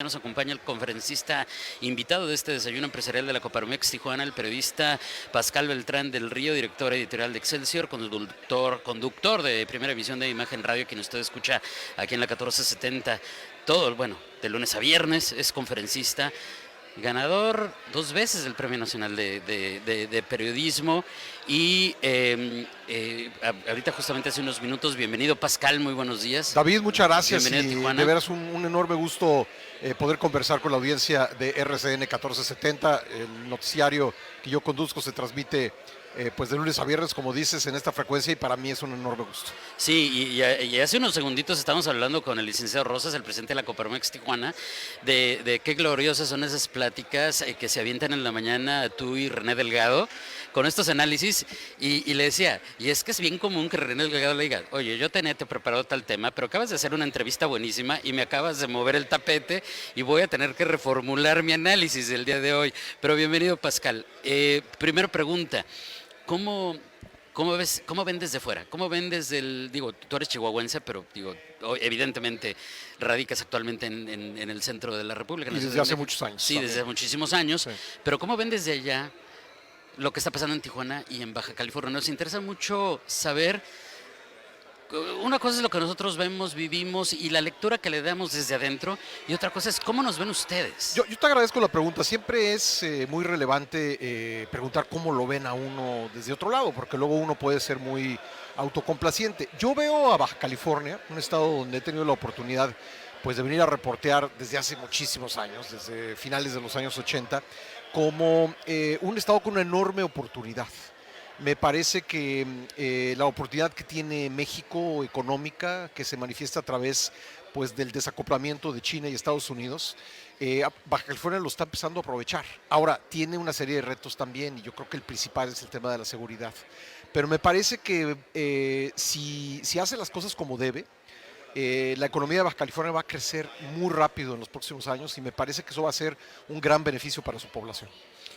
Nos acompaña el conferencista invitado de este desayuno empresarial de la Coparmex Tijuana, el periodista Pascal Beltrán del Río, director editorial de Excelsior, conductor de Primera Emisión de Imagen Radio, quien usted escucha aquí en la 1470, de lunes a viernes, es conferencista, ganador 2 veces del Premio Nacional de Periodismo y ahorita justamente hace unos minutos, bienvenido Pascal, muy buenos días. David, muchas gracias. Bienvenido a Tijuana. De veras un enorme gusto poder conversar con la audiencia de RCN 1470. El noticiario que yo conduzco se transmite pues de lunes a viernes, como dices, en esta frecuencia, y para mí es un enorme gusto. Sí, y hace unos segunditos estábamos hablando con el licenciado Rosas, el presidente de la Coparmex Tijuana, de qué gloriosas son esas pláticas que se avientan en la mañana tú y René Delgado con estos análisis, y le decía, y es que es bien común que René Delgado le diga, oye, yo tenía preparado tal tema, pero acabas de hacer una entrevista buenísima y me acabas de mover el tapete y voy a tener que reformular mi análisis del día de hoy. Pero bienvenido, Pascal. Primera pregunta. ¿Cómo ven desde fuera? ¿Cómo ven desde tú eres chihuahuense, pero evidentemente radicas actualmente en el centro de la República? Y desde hace muchos años. Sí, también. desde muchísimos años. Sí. Pero ¿cómo ven desde allá lo que está pasando en Tijuana y en Baja California? Nos interesa mucho saber. Una cosa es lo que nosotros vemos, vivimos y la lectura que le damos desde adentro, y otra cosa es cómo nos ven ustedes. Yo te agradezco la pregunta. Siempre es muy relevante preguntar cómo lo ven a uno desde otro lado, porque luego uno puede ser muy autocomplaciente. Yo veo a Baja California, un estado donde he tenido la oportunidad pues de venir a reportear desde hace muchísimos años, desde finales de los años 80, como un estado con una enorme oportunidad. Me parece que la oportunidad que tiene México económica, que se manifiesta a través pues, del desacoplamiento de China y Estados Unidos, Baja California lo está empezando a aprovechar. Ahora, tiene una serie de retos también, y yo creo que el principal es el tema de la seguridad. Pero me parece que si hace las cosas como debe, la economía de Baja California va a crecer muy rápido en los próximos años, y me parece que eso va a ser un gran beneficio para su población.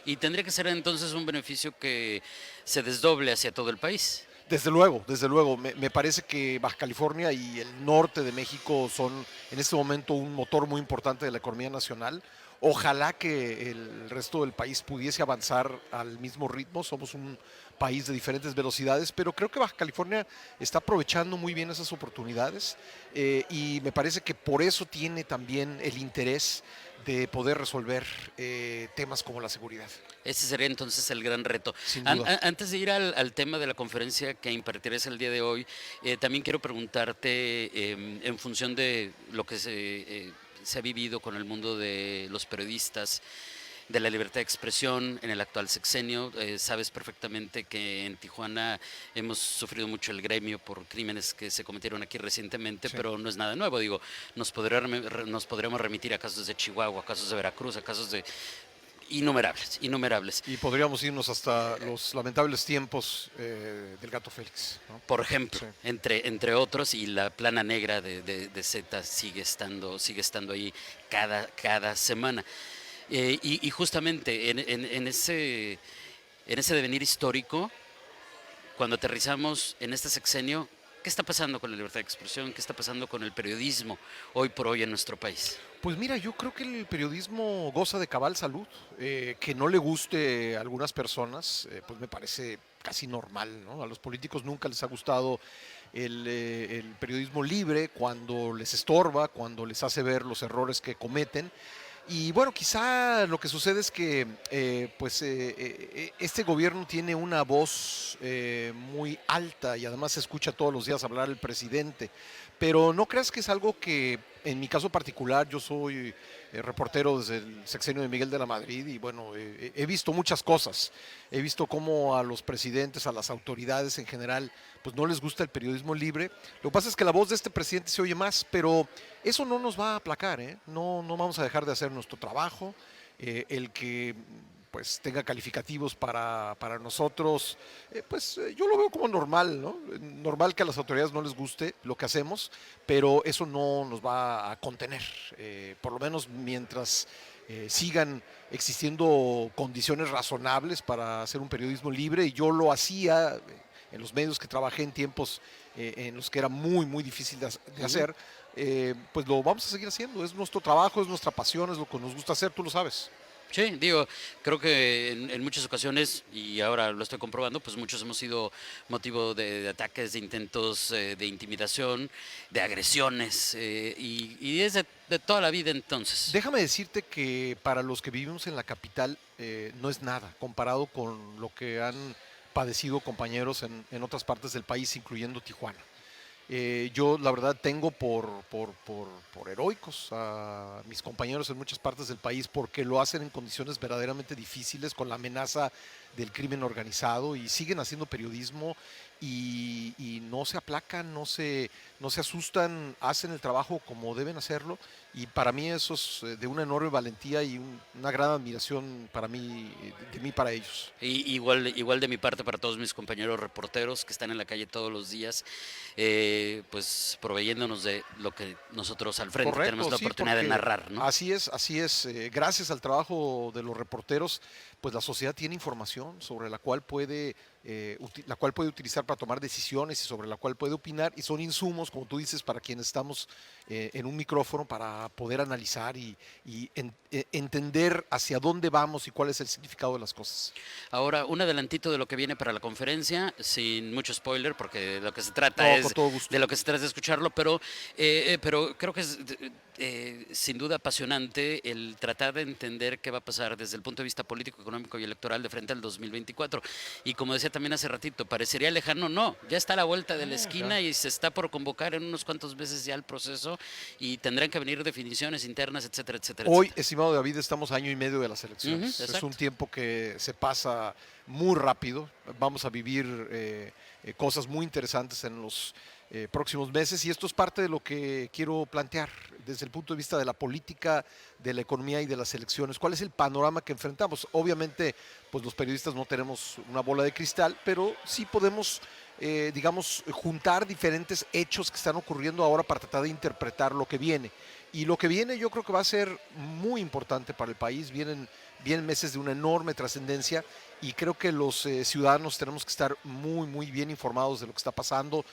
Y tendría que ser entonces un beneficio que se desdoble hacia todo el país. Desde luego, desde luego. Me parece que Baja California y el norte de México son en este momento un motor muy importante de la economía nacional. Ojalá que el resto del país pudiese avanzar al mismo ritmo. Somos un país de diferentes velocidades, pero creo que Baja California está aprovechando muy bien esas oportunidades, y me parece que por eso tiene también el interés de poder resolver temas como la seguridad. Ese sería entonces el gran reto. Sin duda. Antes de ir al tema de la conferencia que impartirás el día de hoy, también quiero preguntarte en función de lo que se ha vivido con el mundo de los periodistas, de la libertad de expresión en el actual sexenio. Sabes perfectamente que en Tijuana hemos sufrido mucho el gremio por crímenes que se cometieron aquí recientemente, sí, pero no es nada nuevo. Nos podríamos remitir a casos de Chihuahua, a casos de Veracruz, a casos de innumerables. Y podríamos irnos hasta los lamentables tiempos del Gato Félix, ¿no? Por ejemplo, sí, entre otros, y la plana negra de Z sigue estando ahí cada semana. Y justamente en ese devenir histórico, cuando aterrizamos en este sexenio, ¿qué está pasando con la libertad de expresión? ¿Qué está pasando con el periodismo hoy por hoy en nuestro país? Pues mira, yo creo que el periodismo goza de cabal salud. Que no le guste a algunas personas, pues me parece casi normal, ¿no? A los políticos nunca les ha gustado el periodismo libre cuando les estorba, cuando les hace ver los errores que cometen. Y bueno, quizá lo que sucede es que este gobierno tiene una voz muy alta, y además se escucha todos los días hablar el presidente. Pero no creas que es algo que, en mi caso particular, yo soy reportero desde el sexenio de Miguel de la Madrid, y bueno, he visto muchas cosas. He visto cómo a los presidentes, a las autoridades en general, pues no les gusta el periodismo libre. Lo que pasa es que la voz de este presidente se oye más, pero eso no nos va a aplacar, ¿eh? No vamos a dejar de hacer nuestro trabajo. El que pues tenga calificativos para nosotros, yo lo veo como normal, ¿no? Normal que a las autoridades no les guste lo que hacemos, pero eso no nos va a contener, por lo menos mientras sigan existiendo condiciones razonables para hacer un periodismo libre. Y yo lo hacía en los medios que trabajé en tiempos en los que era muy, muy difícil de hacer. pues lo vamos a seguir haciendo. Es nuestro trabajo, es nuestra pasión, es lo que nos gusta hacer, tú lo sabes. Sí, digo, creo que en muchas ocasiones, y ahora lo estoy comprobando, pues muchos hemos sido motivo de ataques, de intentos de intimidación, de agresiones, y es de toda la vida entonces. Déjame decirte que para los que vivimos en la capital no es nada comparado con lo que han padecido compañeros en otras partes del país, incluyendo Tijuana. Yo la verdad tengo por heroicos a mis compañeros en muchas partes del país porque lo hacen en condiciones verdaderamente difíciles con la amenaza del crimen organizado y siguen haciendo periodismo y no se aplacan, no se asustan, hacen el trabajo como deben hacerlo y para mí eso es de una enorme valentía y una gran admiración para mí, de mí para ellos. Y igual de mi parte para todos mis compañeros reporteros que están en la calle todos los días, pues proveyéndonos de lo que nosotros al frente tenemos Correcto, la sí, oportunidad de porque narrar, ¿no? así es, así es. Gracias al trabajo de los reporteros, pues la sociedad tiene información sobre la cual puede utilizar para tomar decisiones y sobre la cual puede opinar y son insumos, como tú dices, para quienes estamos en un micrófono para poder analizar y entender hacia dónde vamos y cuál es el significado de las cosas. Ahora, un adelantito de lo que viene para la conferencia, sin mucho spoiler, porque de lo que se trata No, con es todo gusto. de lo que se trata es de escucharlo, pero creo que es sin duda apasionante el tratar de entender qué va a pasar desde el punto de vista político, económico y electoral de frente al 2024. Y como decía también hace ratito, parecería lejano, no, ya está a la vuelta de la Ya. esquina y se está por convocar en unos cuantos meses ya el proceso y tendrán que venir definiciones internas, etcétera, etcétera, Hoy, etcétera. estimado David, estamos a año y medio de las Ujú, elecciones. Es un exacto. tiempo que se pasa muy rápido. Vamos a vivir cosas muy interesantes en los próximos meses y esto es parte de lo que quiero plantear desde el punto de vista de la política, de la economía y de las elecciones. ¿Cuál es el panorama que enfrentamos? Obviamente, pues los periodistas no tenemos una bola de cristal, pero sí podemos, digamos, juntar diferentes hechos que están ocurriendo ahora para tratar de interpretar lo que viene. Y lo que viene yo creo que va a ser muy importante para el país. Vienen meses de una enorme trascendencia y creo que los ciudadanos tenemos que estar muy bien informados de lo que está pasando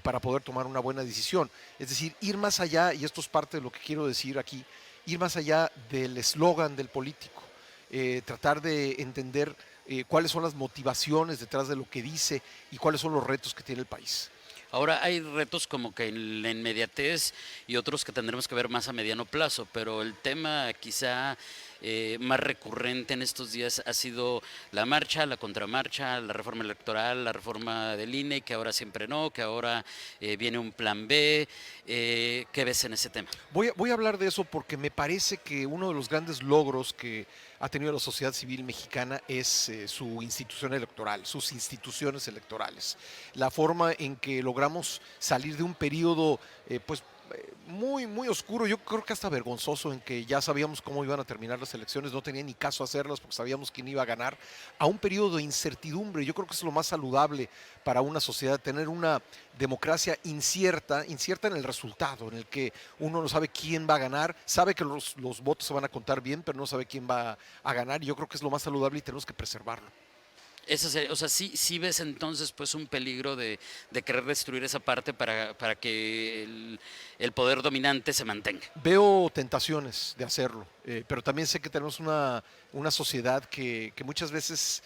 para poder tomar una buena decisión. Es decir, ir más allá, y esto es parte de lo que quiero decir aquí, ir más allá del eslogan del político, tratar de entender cuáles son las motivaciones detrás de lo que dice y cuáles son los retos que tiene el país. Ahora hay retos como que en la inmediatez y otros que tendremos que ver más a mediano plazo, pero el tema quizá más recurrente en estos días ha sido la marcha, la contramarcha, la reforma electoral, la reforma del INE, que ahora siempre no, que ahora viene un plan B. ¿Qué ves en ese tema? Voy a hablar de eso porque me parece que uno de los grandes logros que ha tenido la sociedad civil mexicana es su institución electoral, sus instituciones electorales. La forma en que logramos salir de un periodo, pues muy oscuro, yo creo que hasta vergonzoso, en que ya sabíamos cómo iban a terminar las elecciones, no tenía ni caso hacerlas porque sabíamos quién iba a ganar, a un periodo de incertidumbre. Yo creo que es lo más saludable para una sociedad, tener una democracia incierta en el resultado, en el que uno no sabe quién va a ganar, sabe que los votos se van a contar bien, pero no sabe quién va a ganar, y yo creo que es lo más saludable y tenemos que preservarlo. O sea, sí ves entonces pues un peligro de querer destruir esa parte para que el poder dominante se mantenga. Veo tentaciones de hacerlo, pero también sé que tenemos una sociedad que muchas veces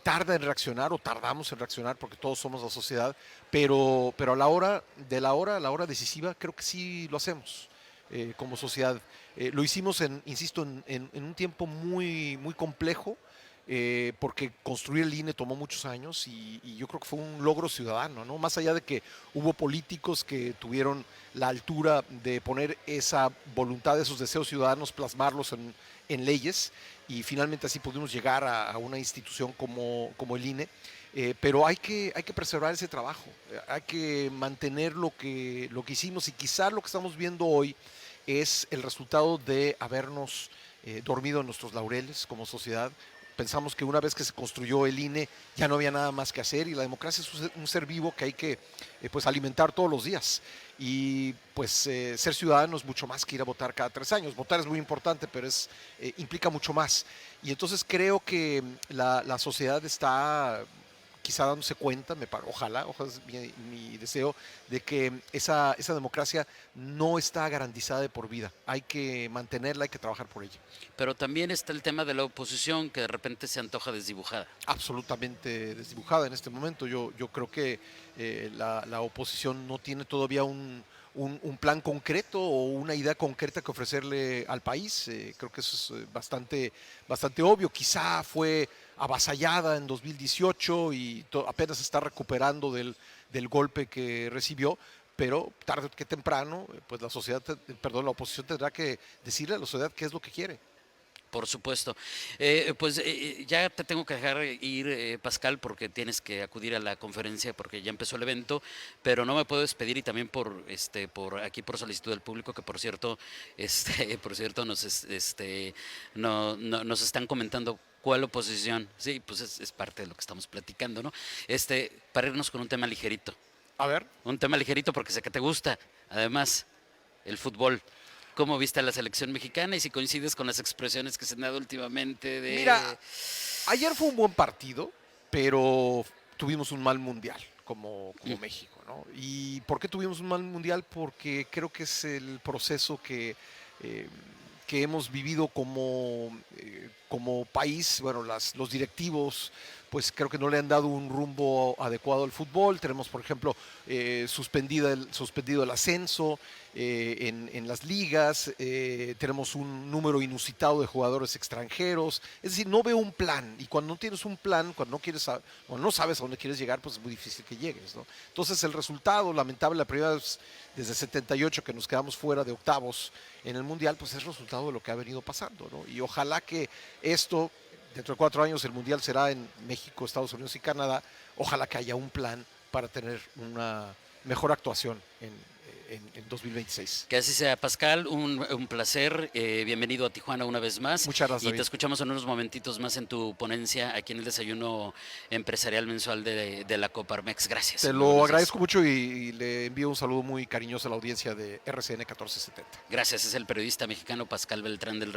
tarda en reaccionar o tardamos en reaccionar porque todos somos la sociedad, pero a la hora decisiva, creo que sí lo hacemos como sociedad. Lo hicimos, insisto, en un tiempo muy complejo, porque construir el INE tomó muchos años y yo creo que fue un logro ciudadano, ¿no? Más allá de que hubo políticos que tuvieron la altura de poner esa voluntad, esos deseos ciudadanos, plasmarlos en leyes y finalmente así pudimos llegar a una institución como el INE. Pero hay que preservar ese trabajo, hay que mantener lo que hicimos y quizás lo que estamos viendo hoy es el resultado de habernos dormido en nuestros laureles como sociedad. Pensamos que una vez que se construyó el INE ya no había nada más que hacer y la democracia es un ser vivo que hay que pues alimentar todos los días. Y pues ser ciudadano es mucho más que ir a votar cada 3 años. Votar es muy importante, pero implica mucho más. Y entonces creo que la sociedad está quizá dándose cuenta, ojalá es mi deseo, de que esa democracia no está garantizada de por vida. Hay que mantenerla, hay que trabajar por ella. Pero también está el tema de la oposición que de repente se antoja desdibujada. Absolutamente desdibujada en este momento. Yo creo que la oposición no tiene todavía un plan concreto o una idea concreta que ofrecerle al país. Creo que eso es bastante obvio. Quizá fue avasallada en 2018 y apenas está recuperando del golpe que recibió, pero tarde que temprano, pues la oposición tendrá que decirle a la sociedad qué es lo que quiere. Por supuesto. Ya te tengo que dejar ir, Pascal, porque tienes que acudir a la conferencia porque ya empezó el evento, pero no me puedo despedir y también por aquí por solicitud del público, que por cierto, por cierto nos están comentando cuál oposición. Sí, pues es parte de lo que estamos platicando, ¿no? Para irnos con un tema ligerito. A ver. Un tema ligerito porque sé que te gusta, además, el fútbol. ¿Cómo viste a la selección mexicana y si coincides con las expresiones que se han dado últimamente de... Mira, ayer fue un buen partido, pero tuvimos un mal mundial como México, ¿no? ¿Y por qué tuvimos un mal mundial? Porque creo que es el proceso eh, que hemos vivido como país. Bueno, los directivos, pues creo que no le han dado un rumbo adecuado al fútbol. Tenemos, por ejemplo, suspendido el ascenso en las ligas. Tenemos un número inusitado de jugadores extranjeros. Es decir, no veo un plan. Y cuando no tienes un plan, cuando no sabes a dónde quieres llegar, pues es muy difícil que llegues, ¿no? Entonces, el resultado, lamentable, la primera vez desde 78 que nos quedamos fuera de octavos en el Mundial, pues es resultado de lo que ha venido pasando, ¿no? Y ojalá que esto, dentro de 4 años, el Mundial será en México, Estados Unidos y Canadá. Ojalá que haya un plan para tener una mejor actuación en 2026. Que así sea, Pascal, un placer. Bienvenido a Tijuana una vez más. Muchas gracias, Y David. te escuchamos en unos momentitos más en tu ponencia aquí en el desayuno empresarial mensual de la Coparmex. Gracias. Te lo agradezco mucho y le envío un saludo muy cariñoso a la audiencia de RCN 1470. Gracias, es el periodista mexicano Pascal Beltrán del